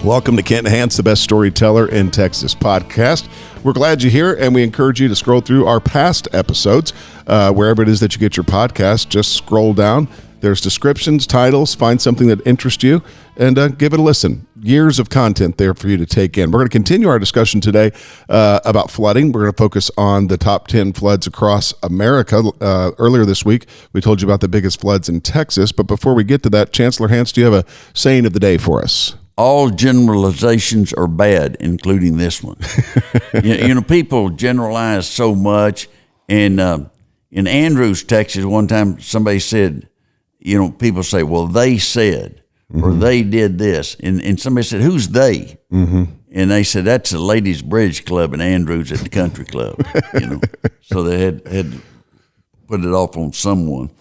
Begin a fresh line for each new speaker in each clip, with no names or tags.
Welcome to Kent Hance, the best storyteller in Texas podcast. We're glad you're here, and we encourage you to scroll through our past episodes. Wherever it is that you get your podcast, just scroll down. There's descriptions, titles, find something that interests you, and give it a listen. Years of content there for you to take in. We're going to continue our discussion today about flooding. We're going to focus on the top 10 floods across America. Earlier this week, we told you about the biggest floods in Texas, but before we get to that, Chancellor Hance, do you have a saying of the day for us?
All generalizations are bad, including this one. People generalize so much. And in Andrews, Texas, one time somebody said, people say, well, they said, or they did this. And somebody said, who's they? Mm-hmm. And they said, that's the Ladies Bridge Club in Andrews at the country club. So they had to put it off on someone.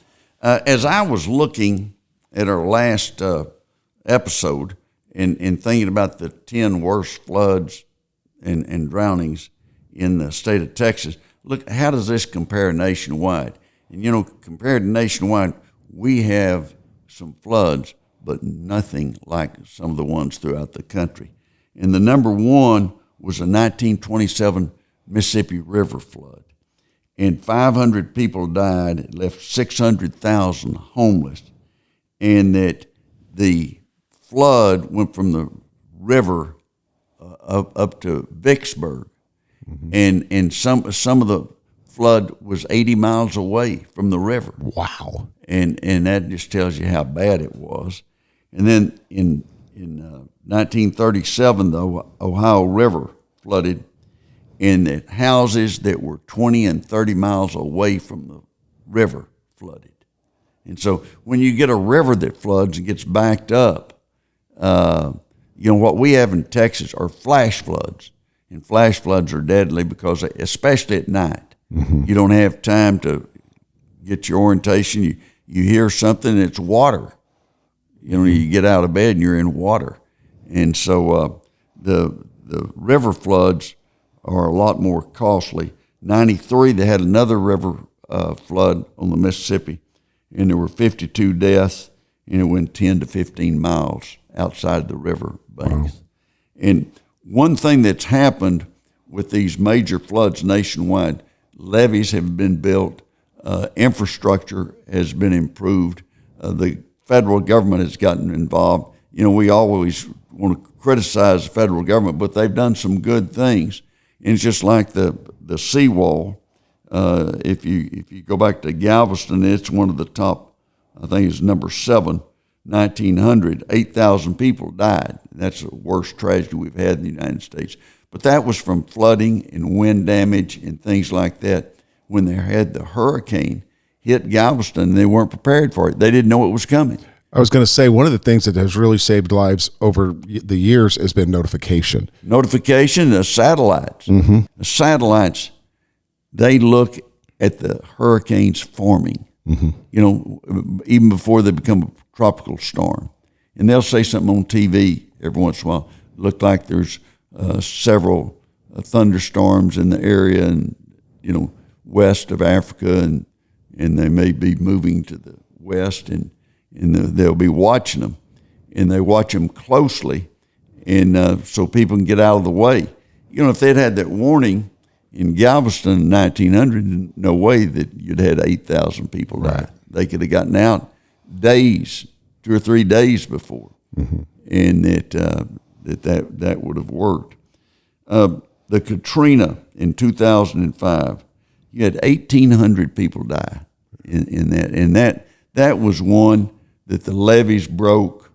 As I was looking at our last episode, and thinking about the 10 worst floods and drownings in the state of Texas, look, how does this compare nationwide? And, compared to nationwide, we have some floods, but nothing like some of the ones throughout the country. And the number one was a 1927 Mississippi River flood. And 500 people died. It left 600,000 homeless. And that the flood went from the river up to Vicksburg, and some of the flood was 80 miles away from the river.
Wow!
And that just tells you how bad it was. And then in 1937, the Ohio River flooded, and the houses that were 20 and 30 miles away from the river flooded. And so when you get a river that floods and gets backed up, what we have in Texas are flash floods, and flash floods are deadly because, especially at night, you don't have time to get your orientation. You hear something, and it's water. You get out of bed and you're in water, and so the river floods are a lot more costly. 93, they had another river flood on the Mississippi, and there were 52 deaths, and it went 10 to 15 miles outside the river banks. Wow. And one thing that's happened with these major floods nationwide, levees have been built, infrastructure has been improved, the federal government has gotten involved. We always want to criticize the federal government, but they've done some good things. And it's just like the seawall. If you go back to Galveston, it's one of the top, I think it's number 7, 1900, 8,000 people died. That's the worst tragedy we've had in the United States. But that was from flooding and wind damage and things like that. When they had the hurricane hit Galveston, they weren't prepared for it. They didn't know it was coming.
I was going to say, one of the things that has really saved lives over the years has been notification.
Notification, the satellites. Mm-hmm. The satellites, they look at the hurricanes forming, even before they become a tropical storm. And they'll say something on TV every once in a while. Look like there's several thunderstorms in the area and, west of Africa, and they may be moving to the west, and they'll be watching them. And they watch them closely, and so people can get out of the way. If they'd had that warning in Galveston in 1900, no way that you'd had 8,000 people die. Right. They could have gotten out days, 2 or 3 days before, and that would have worked. The Katrina in 2005, you had 1,800 people die in that, and that was one that the levees broke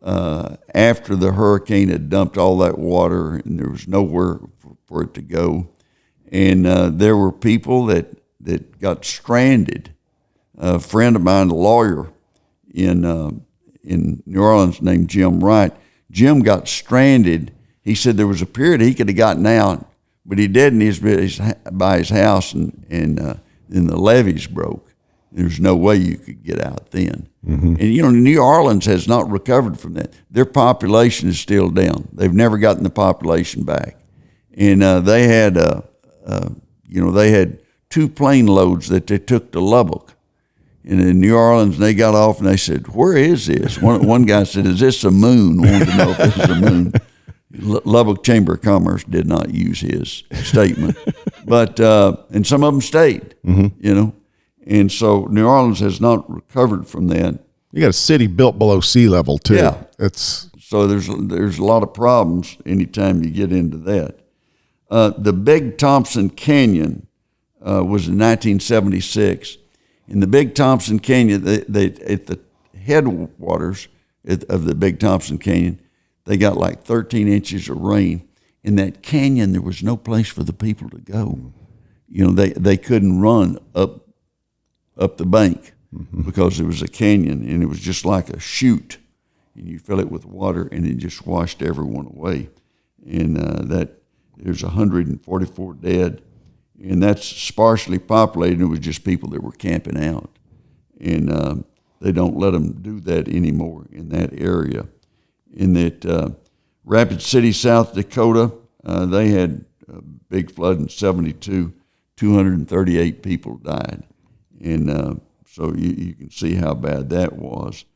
after the hurricane had dumped all that water, and there was nowhere for it to go, and there were people that got stranded. A friend of mine, a lawyer in New Orleans named Jim Wright. Jim got stranded. He said there was a period he could have gotten out, but he didn't. He was by his house, and the levees broke. There's no way you could get out then. Mm-hmm. And, New Orleans has not recovered from that. Their population is still down. They've never gotten the population back. And they had, they had 2 plane loads that they took to Lubbock. And in New Orleans, they got off and they said, "Where is this?" One guy said, "Is this a moon?" Wanted to know if this is a moon. Lubbock Chamber of Commerce did not use his statement, but and some of them stayed, you know, and so New Orleans has not recovered from that.
You got a city built below sea level too.
Yeah,
it's
so there's a lot of problems anytime you get into that. The Big Thompson Canyon was in 1976. In the Big Thompson Canyon, they at the headwaters of the Big Thompson Canyon, they got like 13 inches of rain. In that canyon, there was no place for the people to go. You know, they couldn't run up the bank because it was a canyon, and it was just like a chute, and you fill it with water, and it just washed everyone away. And that there's 144 dead, and that's sparsely populated. It was just people that were camping out, and they don't let them do that anymore in that area. In that Rapid City, South Dakota, they had a big flood in 72. 238 people died, and so you can see how bad that was.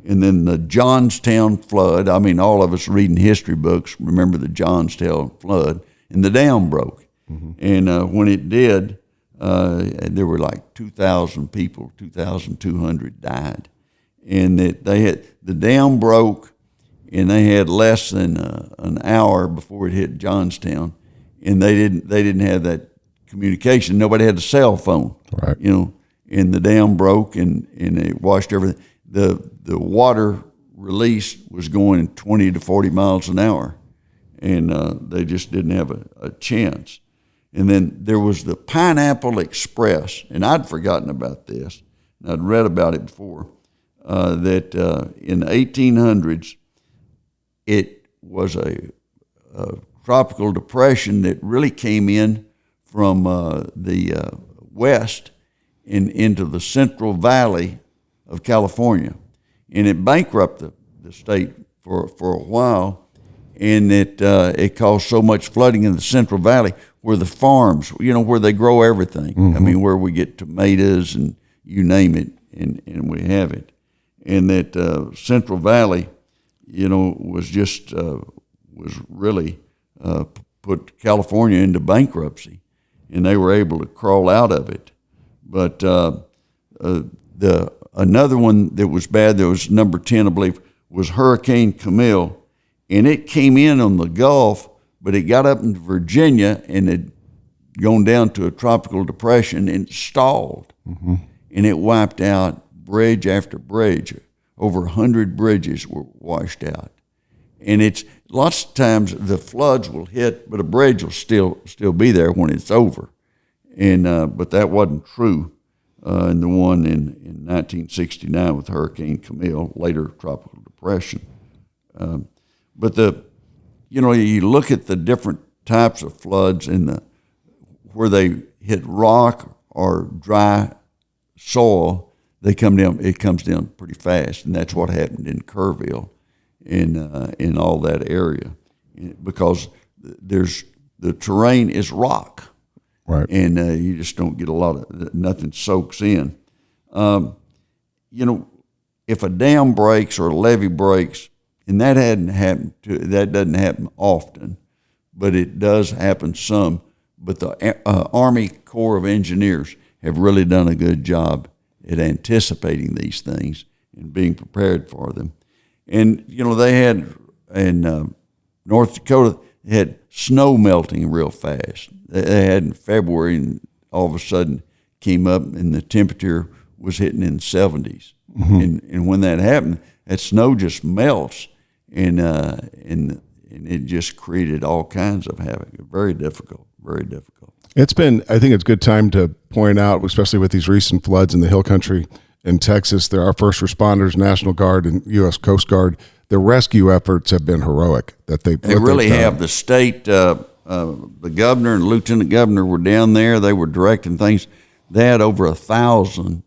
And then the Johnstown flood. I mean, all of us reading history books remember the Johnstown flood, and the dam broke. And when it did, there were like 2,000 people, 2,200 died. And the dam broke, and they had less than an hour before it hit Johnstown, and they didn't have that communication. Nobody had a cell phone,
right?
You know, and the dam broke, and it washed everything. The water release was going 20 to 40 miles an hour, and they just didn't have a chance. And then there was the Pineapple Express, and I'd forgotten about this, and I'd read about it before, that in the 1800s, it was a tropical depression that really came in from the west and into the Central Valley of California. And it bankrupted the state for a while, and it caused so much flooding in the Central Valley where the farms, you know, where they grow everything. I mean, where we get tomatoes and you name it, and we have it. And that Central Valley, you know, was just was really put California into bankruptcy, and they were able to crawl out of it. But another one that was bad, that was number 10, I believe, was Hurricane Camille, and it came in on the Gulf, but it got up into Virginia and had gone down to a tropical depression and it stalled, and it wiped out bridge after bridge. Over 100 bridges were washed out, and it's lots of times the floods will hit, but a bridge will still be there when it's over, and but that wasn't true. And the one in 1969 with Hurricane Camille, later tropical depression. But you look at the different types of floods and where they hit rock or dry soil, they come down. It comes down pretty fast, and that's what happened in Kerrville, in all that area, because the terrain is rock.
Right.
And you just don't get a lot of, nothing soaks in. If a dam breaks or a levee breaks, and that doesn't happen often, but it does happen some. But the Army Corps of Engineers have really done a good job at anticipating these things and being prepared for them. And, they had in North Dakota, they had snow melting real fast. They had in February, and all of a sudden came up, and the temperature was hitting in the 70s. And when that happened, that snow just melts, and it just created all kinds of havoc. Very difficult, very difficult.
I think it's a good time to point out, especially with these recent floods in the Hill Country in Texas, there are first responders, National Guard, and U.S. Coast Guard. The rescue efforts have been heroic. They really
have. The state, the governor and lieutenant governor were down there. They were directing things. They had over 1,000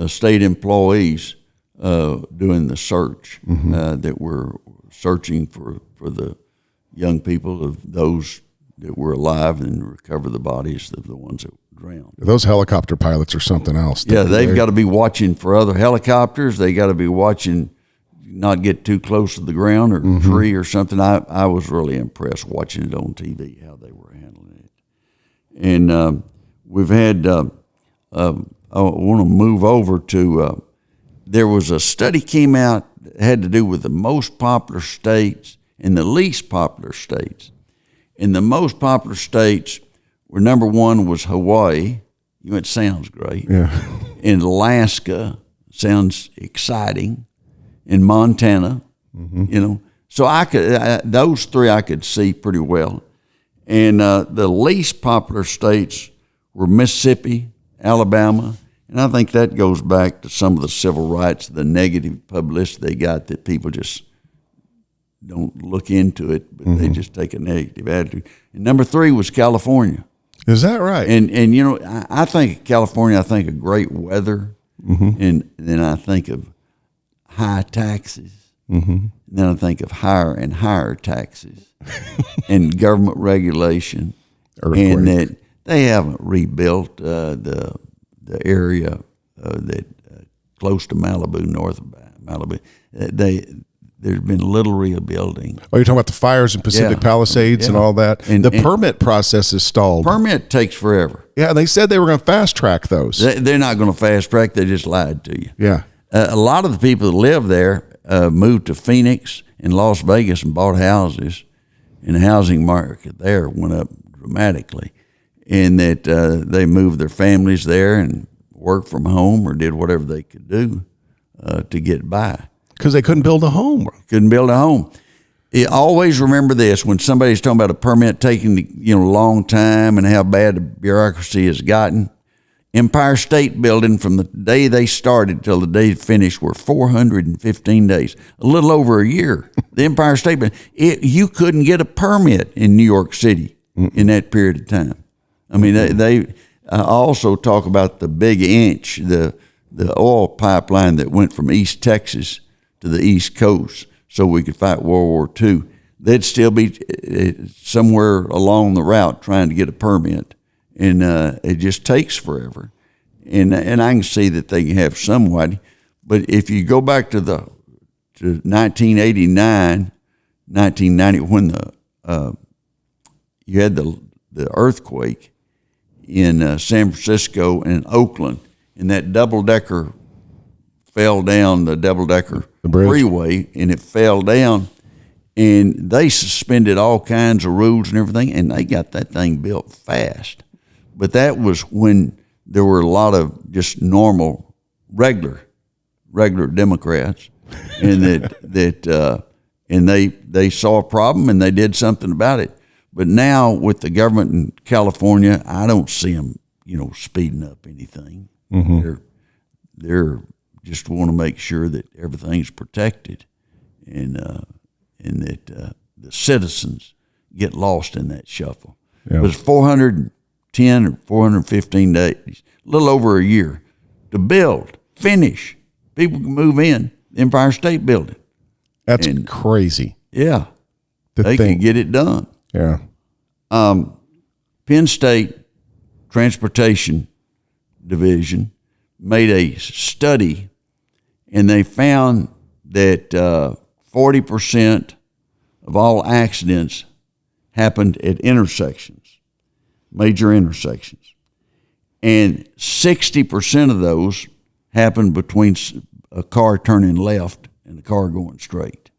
state employees doing the search that were searching for the young people of those that were alive and recover the bodies of the ones that drowned.
Those helicopter pilots are something else.
Yeah, they've got to be watching for other helicopters. They got to be watching not get too close to the ground or tree or something. I was really impressed watching it on TV, how they were handling it. And we've had, I want to move over to, there was a study came out that had to do with the most popular states and the least popular states. And the most popular states were, number one was Hawaii. It sounds great.
Yeah.
In Alaska, sounds exciting. In Montana, So I could those three I could see pretty well. And the least popular states were Mississippi, Alabama, and I think that goes back to some of the civil rights, the negative publicity they got that people just don't look into it, but they just take a negative attitude. And number three was California.
Is that right?
And I think of California, I think of great weather, and then I think of high taxes. And then I think of higher and higher taxes and government regulation.
Earthquake.
And that they haven't rebuilt the area that close to Malibu, north of Malibu. There's been little rebuilding.
Oh, you're talking about the fires in Pacific Palisades and all that? And the permit process is stalled.
Permit takes forever.
Yeah, they said they were going to fast track those.
They're not going to fast track. They just lied to you.
Yeah.
A lot of the people that live there moved to Phoenix and Las Vegas and bought houses, and the housing market there went up dramatically. And that they moved their families there and worked from home or did whatever they could do to get by.
Because they couldn't build a home.
Couldn't build a home. Always remember this, when somebody's talking about a permit taking a long time and how bad the bureaucracy has gotten. Empire State Building, from the day they started till the day it finished, were 415 days, a little over a year. The Empire State Building, you couldn't get a permit in New York City in that period of time. I mean, they also talk about the Big Inch, the oil pipeline that went from East Texas to the East Coast so we could fight World War II. They'd still be somewhere along the route trying to get a permit, and it just takes forever. And I can see that they can have somewhat, but if you go back to 1989, 1990, when you had the earthquake in San Francisco and Oakland, and that double-decker fell down, the double-decker freeway, and it fell down, and they suspended all kinds of rules and everything, and they got that thing built fast. But that was when there were a lot of just normal, regular Democrats, and and they saw a problem and they did something about it. But now with the government in California, I don't see them, speeding up anything. They're just want to make sure that everything's protected, and that the citizens get lost in that shuffle. Yeah. It was 410 or 415 days, a little over a year, to build, finish. People can move in the Empire State Building.
That's crazy.
Yeah, they can get it done.
Yeah.
Penn State Transportation Division made a study, and they found that 40% of all accidents happened at intersections, major intersections. And 60% of those happened between a car turning left and a car going straight.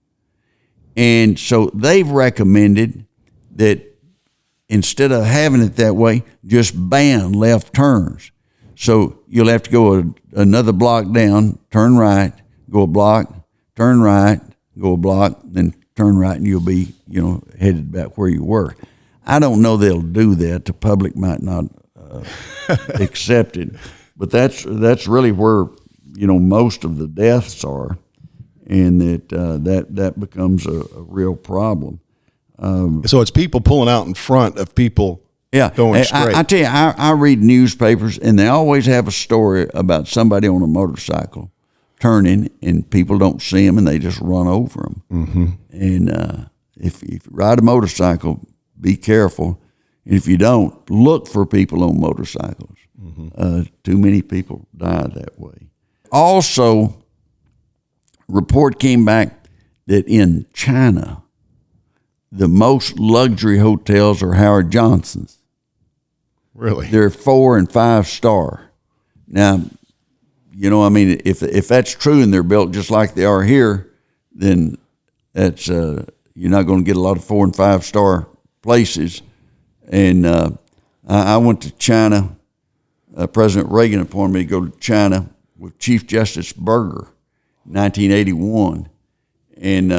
And so they've recommended that instead of having it that way, just ban left turns. So you'll have to go another block down, turn right, go a block, turn right, go a block, then turn right, and you'll be, headed back where you were. I don't know they'll do that. The public might not accept it, but that's really where most of the deaths are, and that becomes a real problem.
So it's people pulling out in front of people.
Yeah,
going straight.
I tell you, I read newspapers, and they always have a story about somebody on a motorcycle turning, and people don't see them, and they just run over them. Mm-hmm. And if you ride a motorcycle, be careful. And if you don't, look for people on motorcycles. Mm-hmm. Too many people die that way. Also, report came back that in China, the most luxury hotels are Howard Johnson's.
Really?
They're 4 and 5 star. Now, if that's true and they're built just like they are here, then that's you're not going to get a lot of 4 and 5 star places. And I went to China. President Reagan appointed me to go to China with Chief Justice Berger in 1981. And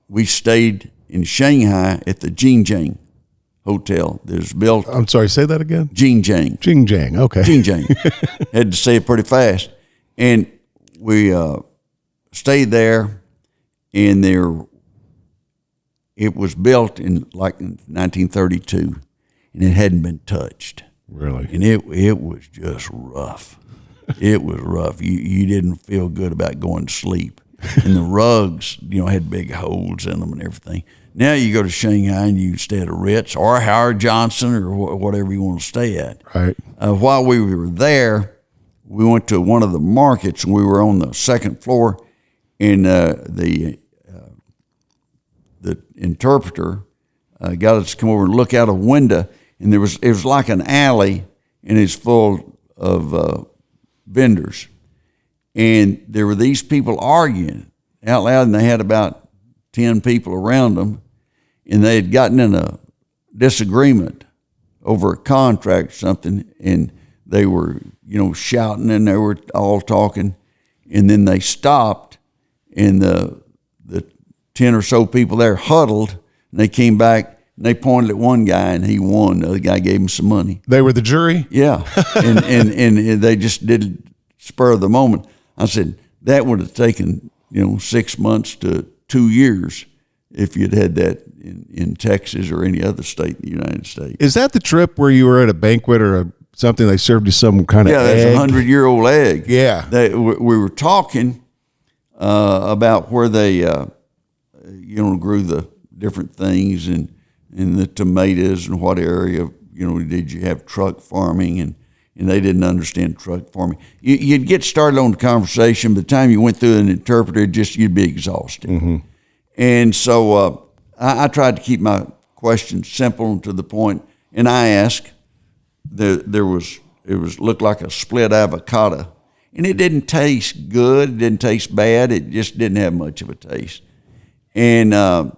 we stayed in Shanghai at the Jinjiang Hotel that was built.
I'm sorry, say that again?
Jinjiang.
Jinjiang, okay.
Jinjiang. Had to say it pretty fast. And we stayed there, and it was built in 1932, and it hadn't been touched.
Really?
And it was just rough. It was rough. You didn't feel good about going to sleep. And the rugs, had big holes in them and everything. Now you go to Shanghai and you stay at a Ritz or Howard Johnson or whatever you want to stay at.
Right.
While we were there, we went to one of the markets, and we were on the second floor, and the interpreter got us to come over and look out a window, and it was like an alley, and it's full of vendors. And there were these people arguing out loud, and they had about 10 people around them, and they had gotten in a disagreement over a contract or something, and they were, shouting, and they were all talking, and then they stopped, and the 10 or so people there huddled, and they came back, and they pointed at one guy, and he won. The other guy gave him some money.
They were the jury?
Yeah, and they just did it spur of the moment. I said, that would have taken, 6 months to 2 years if you'd had that in Texas or any other state in the United States.
Is that the trip where you were at a banquet or something, they served you some kind of egg?
Yeah, that's a 100-year-old egg.
Yeah.
We were talking about where they, grew the different things and the tomatoes and what area, did you have truck farming, and they didn't understand truck farming. You'd get started on the conversation. By the time you went through an interpreter, you'd be exhausted. Mm-hmm. And so I tried to keep my questions simple and to the point. And I asked, it looked like a split avocado, and it didn't taste good. It didn't taste bad. It just didn't have much of a taste. And I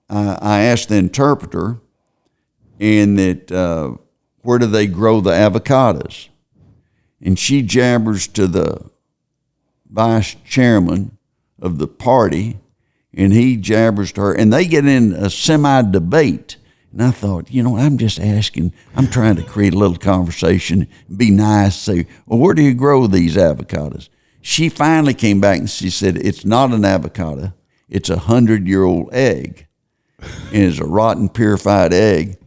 asked the interpreter, and that where do they grow the avocados? And she jabbers to the vice chairman of the party, and he jabbers to her, and they get in a semi-debate. And I thought, I'm just asking, I'm trying to create a little conversation, be nice, say, well, where do you grow these avocados? She finally came back and she said, it's not an avocado, it's a 100-year-old egg. And it's a rotten, purified egg.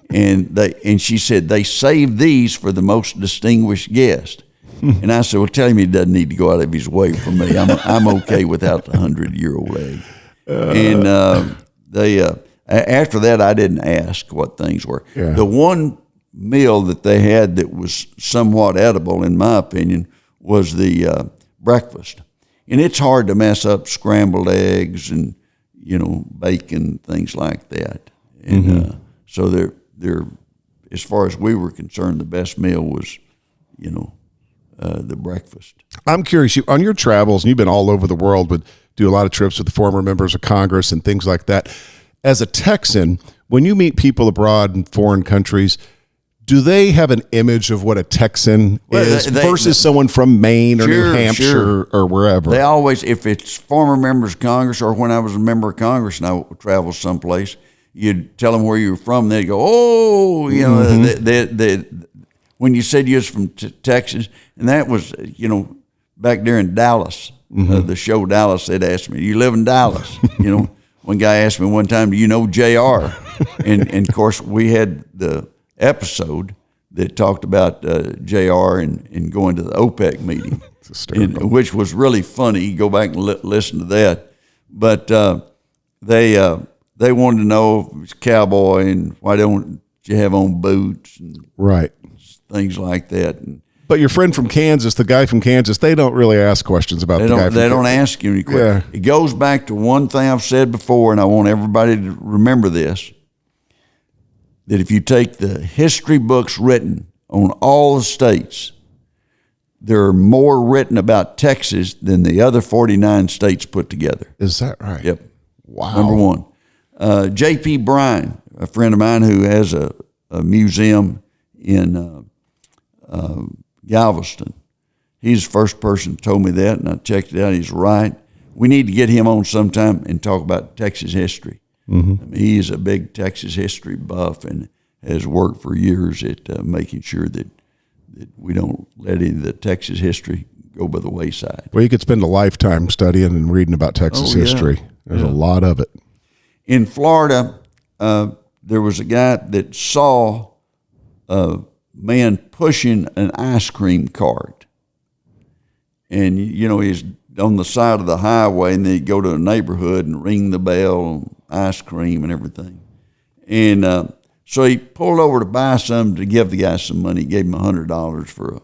And she said, they saved these for the most distinguished guest. And I said, well, tell him he doesn't need to go out of his way for me. I'm okay without the 100-year-old egg. And they after that, I didn't ask what things were. Yeah. The one meal that they had that was somewhat edible, in my opinion, was the breakfast. And it's hard to mess up scrambled eggs and, bacon, things like that. And so they're, as far as we were concerned, the best meal was, the breakfast.
I'm curious, on your travels, and you've been all over the world, but do a lot of trips with the former members of Congress and things like that. As a Texan, when you meet people abroad in foreign countries, do they have an image of what a Texan is versus someone from Maine or New Hampshire or wherever?
They always, if it's former members of Congress or when I was a member of Congress and I would travel someplace, you'd tell them where you were from, they'd go, oh, when you said you was from Texas, and that was, back there in Dallas, the show Dallas, they'd ask me, you live in Dallas? One guy asked me one time, do you know JR? and of course, we had the episode that talked about JR and going to the OPEC meeting, which was really funny. Go back and listen to that. But they wanted to know if it was cowboy and why don't you have on boots and
right,
things like that. And
But your friend from Kansas, the guy from Kansas, they don't really ask questions about the guy from Kansas.
They don't ask you any questions. Yeah. It goes back to one thing I've said before, and I want everybody to remember this, that if you take the history books written on all the states, there are more written about Texas than the other 49 states put together.
Is that right?
Yep.
Wow.
Number one. J.P. Bryan, a friend of mine who has a museum in Galveston. He's the first person who told me that, and I checked it out. He's right. We need to get him on sometime and talk about Texas history. Mm-hmm. I mean, he is a big Texas history buff and has worked for years at making sure that we don't let any of the Texas history go by the wayside.
Well, you could spend a lifetime studying and reading about Texas history. There's a lot of it.
In Florida, there was a guy that saw a man pushing an ice cream cart. And, he's on the side of the highway, and then he'd go to a neighborhood and ring the bell, ice cream and everything. And so he pulled over to buy some to give the guy some money. He gave him $100 for a,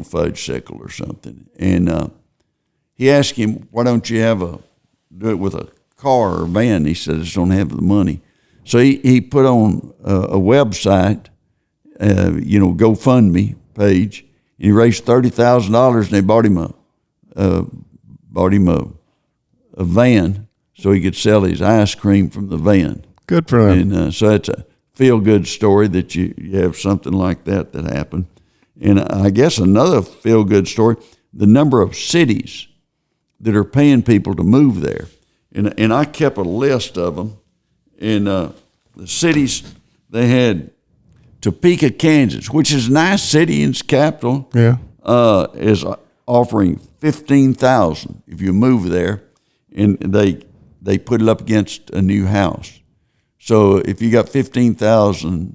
fudge sickle or something. And he asked him, why don't you do it with a car or van? He said, I just don't have the money. So he put on a website, GoFundMe page, and he raised $30,000, and they bought him a van so he could sell his ice cream from the van.
Good for them.
And so that's a feel-good story that you have something like that happened. And I guess another feel-good story, the number of cities that are paying people to move there. And I kept a list of them. And the cities, they had Topeka, Kansas, which is a nice city and it's capital, is offering $15,000 if you move there, and they put it up against a new house. So if you got $15,000,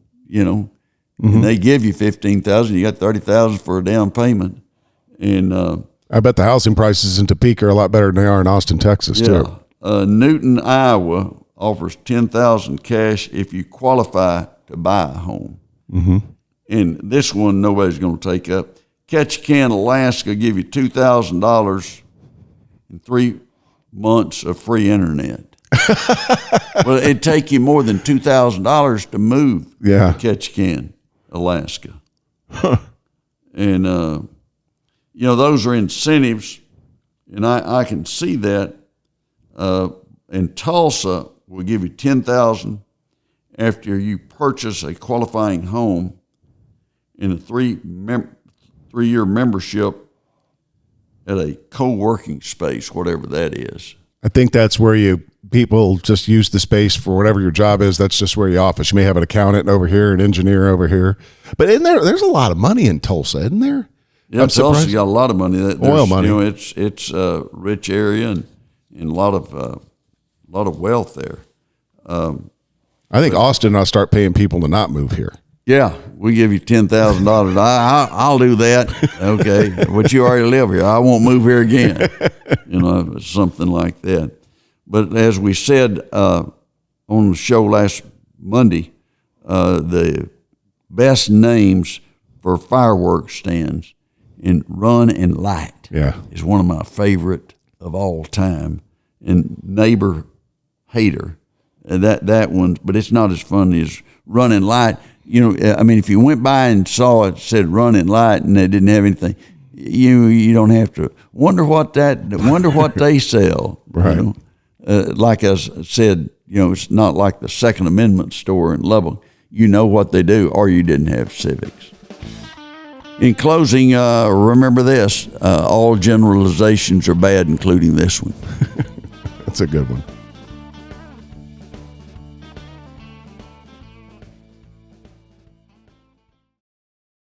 and they give you $15,000, you got $30,000 for a down payment, and
I bet the housing prices in Topeka are a lot better than they are in Austin, Texas, too.
Newton, Iowa offers $10,000 cash if you qualify to buy a home. Mm-hmm. And this one nobody's going to take up. Ketchikan, Alaska, give you $2,000 and 3 months of free internet. Well, it'd take you more than $2,000 to move to Ketchikan, Alaska. And, those are incentives, and I can see that. And Tulsa will give you $10,000 after you purchase a qualifying home in a 3-year membership at a co-working space, whatever that is.
I think that's where people just use the space for whatever your job is. That's just where you office. You may have an accountant over here, an engineer over here. But there's a lot of money in Tulsa, isn't there?
Yeah, Tulsa's got a lot of money.
Oil money.
It's a rich area and a lot of wealth there.
I think Austin ought to start paying people to not move here.
Yeah, we give you $10,000. I'll do that. Okay, but you already live here. I won't move here again. Something like that. But as we said on the show last Monday, the best names for fireworks stands in Run and Light is one of my favorite of all time. And Neighbor Hater, that one, but it's not as fun as Run and Light. If you went by and saw it said Run and Light and they didn't have anything, you don't have to wonder what they sell.
Right.
Like I said, it's not like the Second Amendment store in Lubbock. You know what they do, or you didn't have civics. In closing, remember this: all generalizations are bad, including this one.
That's a good one.